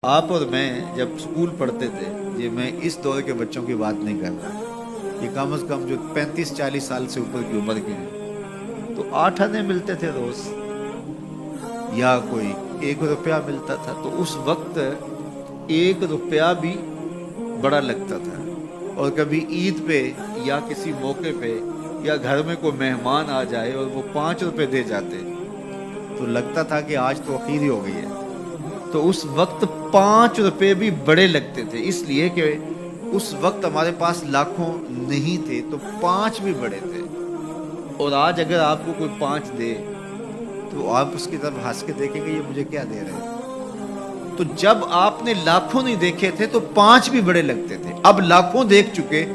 آپ اور میں جب اسکول پڑھتے تھے، یہ میں اس دور کے بچوں کی بات نہیں کر رہا، یہ کم از کم جو 35-40 سال سے اوپر کی عمر کے ہیں، تو 8 آنے ملتے تھے روز، یا کوئی 1 روپیہ ملتا تھا، تو اس وقت 1 روپیہ بھی بڑا لگتا تھا۔ اور کبھی عید پہ یا کسی موقع پہ یا گھر میں کوئی مہمان آ جائے اور وہ 5 روپے دے جاتے تو لگتا تھا کہ آج تو اخیر ہی ہو گئی ہے۔ تو اس وقت 5 روپے بھی بڑے لگتے تھے، اس لیے کہ اس وقت ہمارے پاس لاکھوں نہیں تھے، تو 5 بھی بڑے تھے۔ اور آج اگر آپ کو کوئی 5 دے تو آپ اس کی طرف ہنس کے دیکھیں گے، یہ مجھے کیا دے رہے ہیں۔ تو جب آپ نے لاکھوں نہیں دیکھے تھے تو 5 بھی بڑے لگتے تھے، اب لاکھوں دیکھ چکے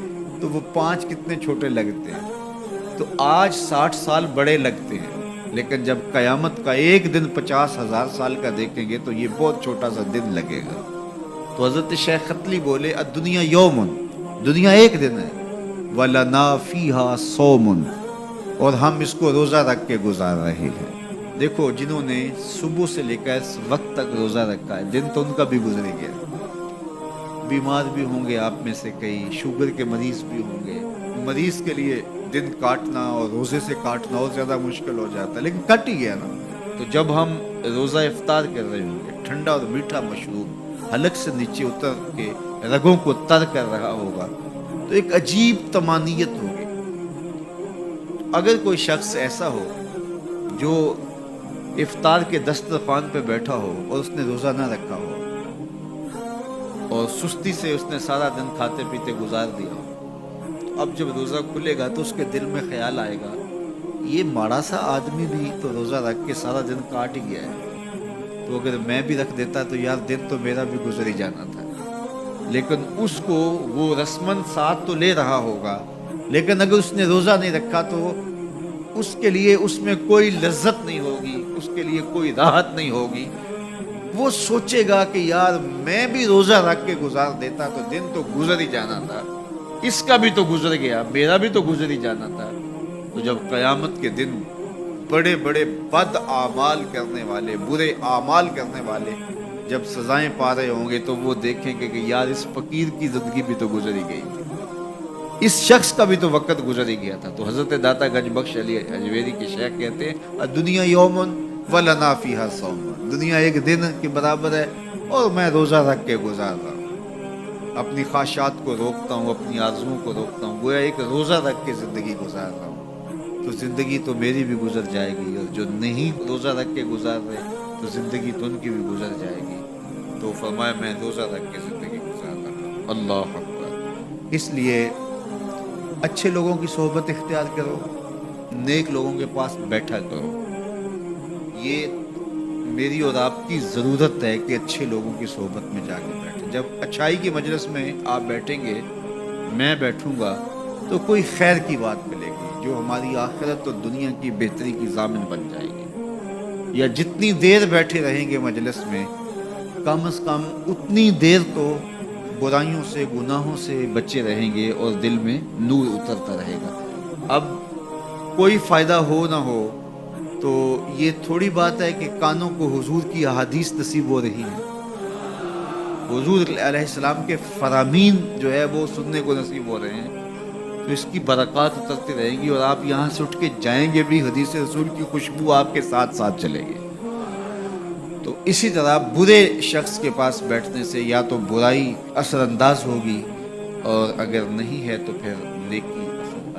تو وہ 5 کتنے چھوٹے لگتے ہیں۔ تو آج 60 سال بڑے لگتے ہیں، لیکن جب قیامت کا ایک دن 50,000 سال کا دیکھیں گے تو یہ بہت چھوٹا سا دن لگے گا۔ تو حضرت شیخ قتلی بولے الدنیا یومن، دنیا ایک دن ہے، وَلَنَا فِيهَا صَوْمٌ، اور ہم اس کو روزہ رکھ کے گزار رہے ہیں۔ دیکھو جنہوں نے صبح سے لے کر اس وقت تک روزہ رکھا ہے، دن تو ان کا بھی گزر گیا۔ بیمار بھی ہوں گے آپ میں سے کئی، شوگر کے مریض بھی ہوں گے، مریض کے لیے دن کاٹنا اور روزے سے کاٹنا اور زیادہ مشکل ہو جاتا ہے، لیکن کٹ ہی گیا نا۔ تو جب ہم روزہ افطار کر رہے ہوں گے، ٹھنڈا اور میٹھا مشروب حلق سے نیچے اتر کے رگوں کو تر کر رہا ہوگا، تو ایک عجیب طمانینت ہوگی۔ اگر کوئی شخص ایسا ہو جو افطار کے دسترخوان پہ بیٹھا ہو اور اس نے روزہ نہ رکھا ہو اور سستی سے اس نے سارا دن کھاتے پیتے گزار دیا ہو، تو اب جب روزہ کھلے گا تو اس کے دل میں خیال آئے گا، یہ ماڑا سا آدمی بھی تو روزہ رکھ کے سارا دن کاٹ ہی گیا ہے، تو اگر میں بھی رکھ دیتا تو یار دن تو میرا بھی گزر ہی جانا تھا۔ لیکن اس کو وہ رسمن ساتھ تو لے رہا ہوگا، لیکن اگر اس نے روزہ نہیں رکھا تو اس کے لیے اس میں کوئی لذت نہیں ہوگی، اس کے لیے کوئی راحت نہیں ہوگی۔ وہ سوچے گا کہ یار میں بھی روزہ رکھ کے گزار دیتا تو دن تو گزر ہی جانا تھا، اس کا بھی تو گزر گیا، میرا بھی تو گزر ہی جانا تھا۔ تو جب قیامت کے دن بڑے بڑے بد اعمال کرنے والے، برے اعمال کرنے والے جب سزائیں پا رہے ہوں گے تو وہ دیکھیں گے کہ یار اس فقیر کی زندگی بھی تو گزر ہی گئی تھی، اس شخص کا بھی تو وقت گزر ہی گیا تھا۔ تو حضرت داتا گنج بخش علی اجویری کے شیخ کہتے ہیں دنیا یومن وَلَنَا فِيهَا صَوْمٌ، دنیا ایک دن کے برابر ہے اور میں روزہ رکھ کے گزار رہا ہوں، اپنی خواہشات کو روکتا ہوں، اپنی آرزوؤں کو روکتا ہوں، گویا ایک روزہ رکھ کے زندگی گزار رہا ہوں۔ تو زندگی تو میری بھی گزر جائے گی، اور جو نہیں روزہ رکھ کے گزار رہے تو زندگی تو ان کی بھی گزر جائے گی۔ تو فرمایا میں روزہ رکھ کے زندگی گزار رہا ہوں۔ اللہ اکبر۔ اس لیے اچھے لوگوں کی صحبت اختیار کرو، نیک لوگوں کے پاس بیٹھا کرو۔ یہ میری اور آپ کی ضرورت ہے کہ اچھے لوگوں کی صحبت میں جا کے بیٹھیں۔ جب اچھائی کی مجلس میں آپ بیٹھیں گے، میں بیٹھوں گا، تو کوئی خیر کی بات ملے گی جو ہماری آخرت اور دنیا کی بہتری کی ضامن بن جائے گی۔ یا جتنی دیر بیٹھے رہیں گے مجلس میں، کم از کم اتنی دیر تو برائیوں سے، گناہوں سے بچے رہیں گے اور دل میں نور اترتا رہے گا۔ اب کوئی فائدہ ہو نہ ہو تو یہ تھوڑی بات ہے کہ کانوں کو حضور کی احادیث نصیب ہو رہی ہیں، حضور علیہ السلام کے فرامین جو ہے وہ سننے کو نصیب ہو رہے ہیں، تو اس کی برکات اترتی رہیں گی، اور آپ یہاں سے اٹھ کے جائیں گے بھی حدیث رسول کی خوشبو آپ کے ساتھ ساتھ چلے گی۔ تو اسی طرح برے شخص کے پاس بیٹھنے سے یا تو برائی اثر انداز ہوگی، اور اگر نہیں ہے تو پھر نیکی